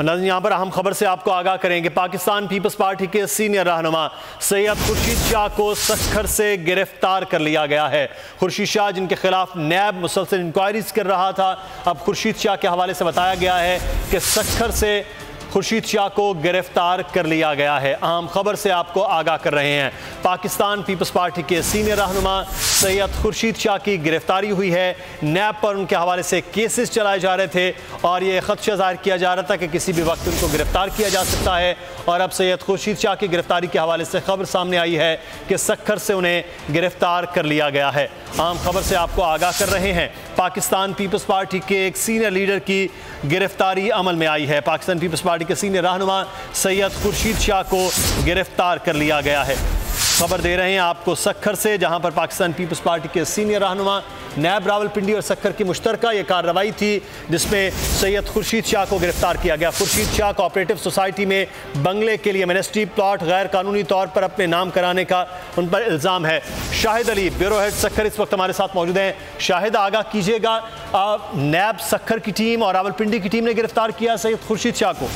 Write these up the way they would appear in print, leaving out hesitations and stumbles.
नाज़रीन, यहाँ पर अहम खबर से आपको आगाह करेंगे। पाकिस्तान पीपल्स पार्टी के सीनियर रहनुमा सैयद खुर्शीद शाह को सक्खर से गिरफ्तार कर लिया गया है। खुर्शीद शाह, जिनके खिलाफ नैब मुसलसल इंक्वायरीज कर रहा था, अब खुर्शीद शाह के हवाले से बताया गया है कि सक्खर से खुर्शीद शाह को गिरफ्तार कर लिया गया है। अहम खबर से आपको आगाह कर रहे हैं। पाकिस्तान पीपल्स पार्टी के सीनियर रहनुमा सैयद खुर्शीद शाह की गिरफ्तारी हुई है। नैब पर उनके हवाले से केसेस चलाए जा रहे थे और ये खदशा जाहिर किया जा रहा था कि किसी भी वक्त उनको गिरफ्तार किया जा सकता है। और अब सैयद खुर्शीद शाह की गिरफ्तारी के हवाले से खबर सामने आई है कि सक्खर से उन्हें गिरफ्तार कर लिया गया है। अहम खबर से आपको आगाह कर रहे हैं। पाकिस्तान पीपल्स पार्टी के एक सीनियर लीडर की गिरफ्तारी अमल में आई है। पाकिस्तान पीपल्स पार्टी के सीनियर रहनुमा सैयद खुर्शीद शाह को गिरफ्तार कर लिया गया है। खबर दे रहे हैं आपको सक्खर से, जहां पर पाकिस्तान पीपल्स पार्टी के सीनियर रहनुमा नैब रावलपिंडी और सक्खर की मुश्तरका ये कार्रवाई थी जिसमें सैयद खुर्शीद शाह को गिरफ्तार किया गया। खुर्शीद शाह कोऑपरेटिव सोसाइटी में बंगले के लिए मिनिस्ट्री प्लॉट गैर कानूनी तौर पर अपने नाम कराने का उन पर इल्ज़ाम है। शाहिद अली, ब्यूरो हेड सक्खर, इस वक्त हमारे साथ मौजूद हैं। शाहिद, आगाह कीजिएगा, नैब सक्खर की टीम और रावलपिंडी की टीम ने गिरफ्तार किया सैयद खुर्शीद शाह को।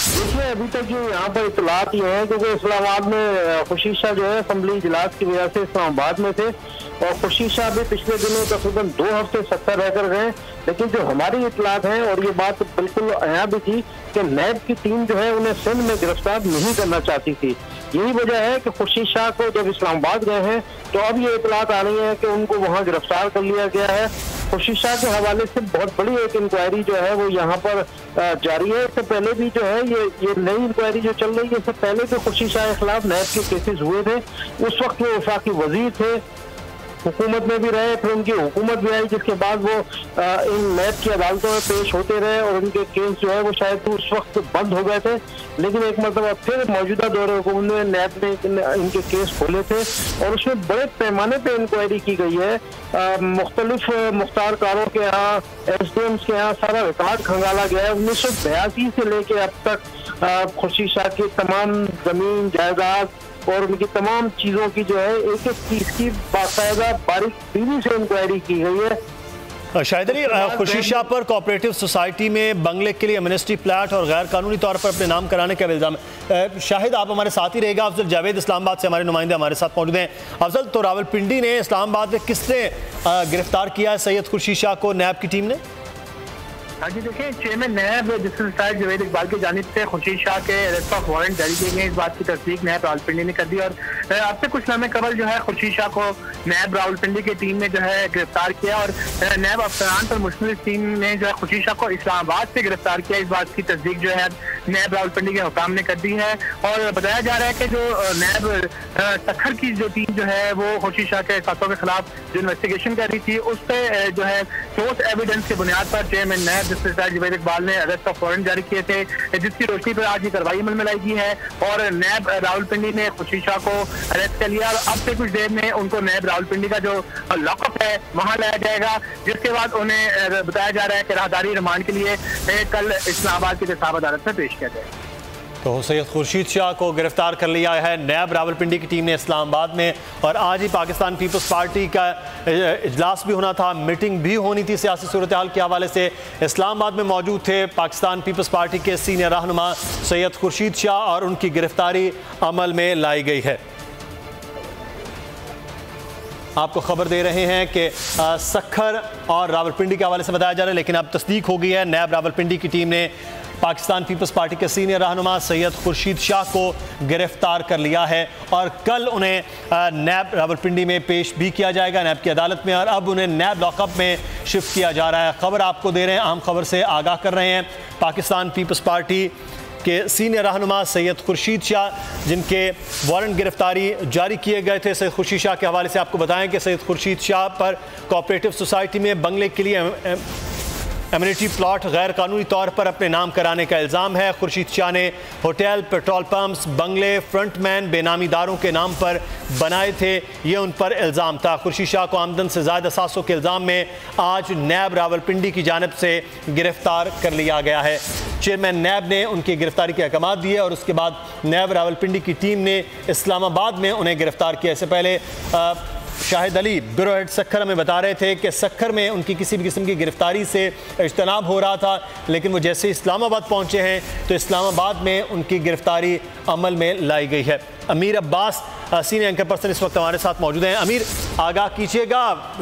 देखिए, अभी तक जो यहाँ पर इतलात ये है क्योंकि इस्लामाबाद में खुर्शीद शाह जो है असम्बली इजलास की वजह से इस्लामाबाद में थे और खुर्शीद शाह भी पिछले दिनों तकरीबन 2 हफ्ते सक्खर रहकर गए। लेकिन जो हमारी इतलात हैं और ये बात बिल्कुल यहाँ भी थी कि नैब की टीम जो है उन्हें सिंध में गिरफ्तार नहीं करना चाहती थी। यही वजह है कि खुर्शीद शाह को जब इस्लामाबाद गए हैं तो अब ये इतलात आ रही है कि उनको वहाँ गिरफ्तार कर लिया गया है। खुर्शीद शाह के हवाले से बहुत बड़ी एक इंक्वायरी जो है वो यहाँ पर जारी है। इससे पहले भी जो है ये नई इंक्वायरी जो चल रही है, इससे पहले तो खुर्शीद शाह के खिलाफ नैब के केसेस हुए थे। उस वक्त वो वफाकी वजीर थे, हुकूमत में भी रहे, फिर उनकी हुकूमत भी आई, जिसके बाद वो इन नैब की अदालतों में पेश होते रहे और उनके केस जो है वो शायद उस वक्त बंद हो गए थे। लेकिन एक मरतबा फिर मौजूदा दौर हुकूमत में नैब ने इनके केस खोले थे और उसमें बड़े पैमाने पे इंक्वायरी की गई है। मुख्तलिफ मुख्तार कारों के यहाँ, SDMs के यहाँ सारा रिकॉर्ड खंगाला गया है। 1982 से लेके अब तक खुर्शीद शाह की तमाम जमीन जायदाद और उनकी तमाम चीज़ों की जो है एक एक चीज़ की बाकायदा बारीक बीनी से इंक्वायरी की गई है। शाहिद अली, खुर्शीद शाह पर कोऑपरेटिव सोसाइटी में बंगले के लिए मिनिस्ट्री प्लाट और गैर कानूनी तौर पर अपने नाम कराने का इल्ज़ाम है। शाहिद, आप हमारे साथ ही रहेगा। अफजल जावेद इस्लामाबाद से हमारे नुमाइंदे हमारे साथ मौजूद हैं। अफजल, तो रावलपिंडी ने इस्लामाबाद में किसने गिरफ्तार किया है सैयद खुर्शीद शाह को नैब की टीम ने? हाँ जी, देखिए, चेयरमैन नैब जस्टिस साहिब जवेद इकबाल की जानिब से खुर्शीद शाह के अरेस्ट ऑफ वारंट जारी किए गए। इस बात की तस्दीक नैब रावलपिंडी ने कर दी और अब से कुछ लम्हे कबल जो है खुर्शीद शाह को नैब रावलपिंडी की टीम ने जो है गिरफ्तार किया और नैब अफसरान पर मुश्तमिल टीम ने जो है खुर्शीद शाह को इस्लामाबाद से गिरफ्तार किया। इस बात की तस्दीक जो है नैब रावलपिंडी के हुकाम ने कर दी है और बताया जा रहा है कि जो नैब सक्खर की जो टीम जो है वो खुर्शीद शाह के खातों के खिलाफ जो इन्वेस्टिगेशन कर रही थी उस पर जो है ठोस एविडेंस की बुनियाद पर चेयरमैन नैब जस्टिस जवेद इकबाल ने अरेस्ट ऑफ वारंट जारी किए थे, जिसकी रोशनी पर आज ये कार्रवाई अमल में लाई गई है और नैब रावलपिंडी ने खुर्शीद शाह को अरेस्ट कर लिया और अब से कुछ देर में उनको नैब रावलपिंडी का जो लॉकअप है वहां लाया जाएगा, जिसके बाद उन्हें बताया जा रहा है कि राहदारी रिमांड के लिए कल इस्लामाबाद की इंतखाब अदालत में पेश किया जाएगा। तो सैयद खुर्शीद शाह को गिरफ्तार कर लिया है नैब रावलपिंडी की टीम ने इस्लामाबाद में। और आज ही पाकिस्तान पीपल्स पार्टी का इजलास भी होना था, मीटिंग भी होनी थी सियासी सूरत हाल के हवाले से। इस्लामाबाद में मौजूद थे पाकिस्तान पीपल्स पार्टी के सीनियर रहनुमा सैयद खुर्शीद शाह और उनकी गिरफ्तारी अमल में लाई गई है। आपको खबर दे रहे हैं कि सक्खर और रावलपिंडी के हवाले से बताया जा रहा है, लेकिन अब तस्दीक हो गई है। नैब रावलपिंडी की टीम ने पाकिस्तान पीपल्स पार्टी के सीनियर रहनुमा सैयद खुर्शीद शाह को गिरफ्तार कर लिया है और कल उन्हें नैब रावलपिंडी में पेश भी किया जाएगा नैब की अदालत में और अब उन्हें नैब लॉकअप में शिफ्ट किया जा रहा है। खबर आपको दे रहे हैं, अहम खबर से आगाह कर रहे हैं। पाकिस्तान पीपल्स पार्टी के सीनियर रहनुमा सैयद खुर्शीद शाह, जिनके वारंट गिरफ्तारी जारी किए गए थे। सैयद खुर्शीद शाह के हवाले से आपको बताएं कि सैयद खुर्शीद शाह पर कोऑपरेटिव सोसाइटी में बंगले के लिए एम्यूनिटी प्लॉट गैर कानूनी तौर पर अपने नाम कराने का इल्ज़ाम है। खुर्शीद शाह ने होटल, पेट्रोल पंप्स, बंगले फ्रंटमैन बेनामीदारों के नाम पर बनाए थे, ये उन पर इल्ज़ाम था। खुर्शीद शाह को आमदन से ज़्यादा सासों के इल्ज़ाम में आज नैब रावलपिंडी की जानिब से गिरफ्तार कर लिया गया है। चेयरमैन नैब ने उनकी गिरफ्तारी के अहकाम दिए और उसके बाद नैब रावलपिंडी की टीम ने इस्लामाबाद में उन्हें गिरफ्तार किया। इससे पहले शाहिद अली ब्यूरो हेड सक्खर हमें बता रहे थे कि सक्खर में उनकी किसी भी किस्म की गिरफ्तारी से इज्तनाब हो रहा था, लेकिन वो जैसे इस्लामाबाद पहुंचे हैं तो इस्लामाबाद में उनकी गिरफ्तारी अमल में लाई गई है। अमीर अब्बास सीनियर एंकर पर्सन इस वक्त हमारे साथ मौजूद हैं। अमीर, आगाह कीजिएगा,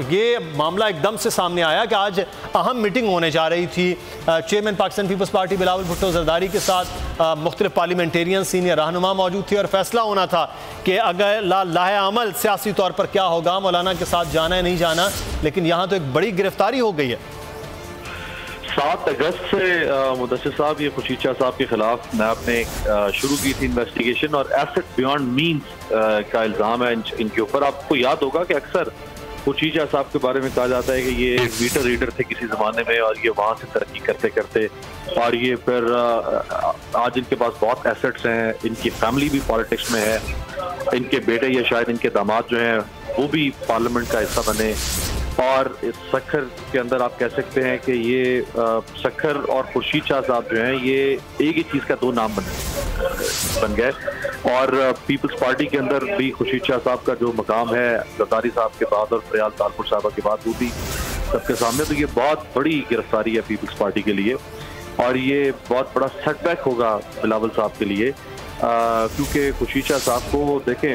ये मामला एकदम से सामने आया कि आज अहम मीटिंग होने जा रही थी चेयरमैन पाकिस्तान पीपल्स पार्टी बिलावल भुट्टो जरदारी के साथ मुख्तलिफ पार्लियामेंटेरियन सीनियर रहनुमा मौजूद थे और फैसला होना था कि अगर लाहे अमल सियासी तौर पर क्या होगा, मौलाना के साथ जाना है नहीं जाना, लेकिन यहाँ तो एक बड़ी गिरफ्तारी हो गई है। 7 अगस्त से मुदस्सिर साहब ये खुर्शीद शाह साहब के खिलाफ नैब ने शुरू की थी इन्वेस्टिगेशन और एसेट बियॉन्ड मींस का इल्ज़ाम है इनके ऊपर। आपको याद होगा कि अक्सर खुर्शीद शाह साहब के बारे में कहा जाता है कि ये मीटर रीडर थे किसी ज़माने में और ये वहाँ से तरक्की करते करते और ये फिर आज इनके पास बहुत एसेट्स हैं, इनकी फैमिली भी पॉलिटिक्स में है, इनके बेटे या शायद इनके दामाद जो हैं वो भी पार्लियामेंट का हिस्सा बने। और इस सक्खर के अंदर आप कह सकते हैं कि ये सक्खर और खुर्शीद शाह साहब जो हैं ये एक ही चीज़ का 2 नाम बन गए। और पीपल्स पार्टी के अंदर भी खुर्शीद शाह साहब का जो मकाम है जरदारी साहब के बाद और फरियाल तालपुर साहबा के बाद वो भी सबके सामने, तो ये बहुत बड़ी गिरफ्तारी है पीपल्स पार्टी के लिए और ये बहुत बड़ा सेटबैक होगा बिलावल साहब के लिए, क्योंकि खुर्शीद शाह साहब को देखें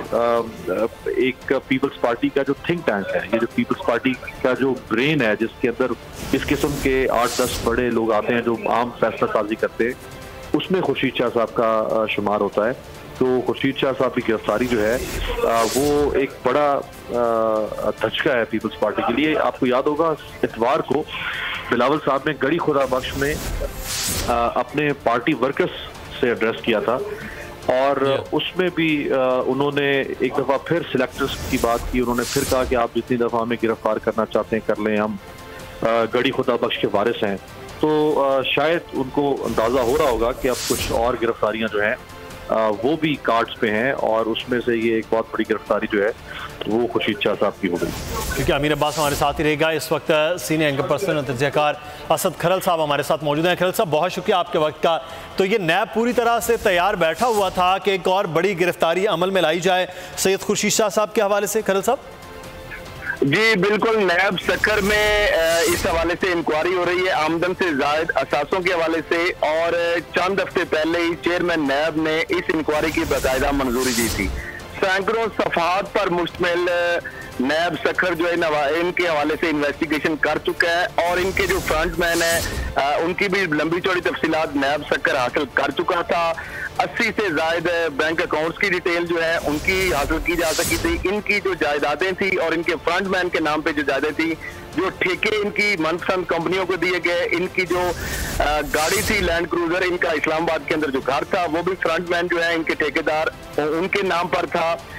एक पीपल्स पार्टी का जो थिंक टैंक है, ये जो पीपल्स पार्टी का जो ब्रेन है जिसके अंदर इस किस्म के 8-10 बड़े लोग आते हैं जो आम फैसला साजी करते हैं, उसमें खुर्शीद शाह साहब का शुमार होता है। तो खुर्शीद शाह साहब की गिरफ्तारी जो है वो एक बड़ा धचका है पीपल्स पार्टी के लिए। आपको याद होगा इतवार को बिलावल साहब ने गड़ी खुदा बख्श में अपने पार्टी वर्कर्स से एड्रेस किया था और उसमें भी उन्होंने एक दफ़ा फिर सिलेक्टर्स की बात की। उन्होंने फिर कहा कि आप जितनी दफ़ा हमें गिरफ्तार करना चाहते हैं कर लें, हम गड़ी खुदा बख्श के वारिस हैं। तो शायद उनको अंदाज़ा हो रहा होगा कि अब कुछ और गिरफ्तारियां जो हैं वो भी कार्ड्स पे हैं और उसमें से ये एक बहुत बड़ी गिरफ्तारी जो है वो खुर्शीद शाह साहब की हो गई। क्योंकि अमीर अब्बास हमारे साथ ही रहेगा। इस वक्त सीनियर एंकर पर्सन और तजज़ियाकार असद खरल साहब हमारे साथ मौजूद हैं। खरल साहब, बहुत शुक्रिया आपके वक्त का। तो ये नैब पूरी तरह से तैयार बैठा हुआ था कि एक और बड़ी गिरफ्तारी अमल में लाई जाए सैयद खुर्शीद शाह साहब के हवाले से। खरल साहब जी बिल्कुल, नैब सक्खर में इस हवाले से इंक्वायरी हो रही है आमदन से जायद असासों के हवाले से और चंद हफ्ते पहले ही चेयरमैन नैब ने इस इंक्वायरी की बाकायदा मंजूरी दी थी। सैकड़ों सफहात पर मुश्तमिल नैब सक्खर जो है इनके हवाले से इन्वेस्टिगेशन कर चुका है और इनके जो फ्रंटमैन है उनकी भी लंबी चौड़ी तफसीलात नैब सक्खर हासिल कर चुका था। 80 से जायद बैंक अकाउंट्स की डिटेल जो है उनकी हासिल की जा सकी थी। इनकी जो जायदादें थी और इनके फ्रंटमैन के नाम पे जो जायदादें थी, जो ठेके इनकी मनपसंद कंपनियों को दिए गए, इनकी जो गाड़ी थी लैंड क्रूजर, इनका इस्लामाबाद के अंदर जो घर था वो भी फ्रंटमैन जो है इनके ठेकेदार उनके नाम पर था।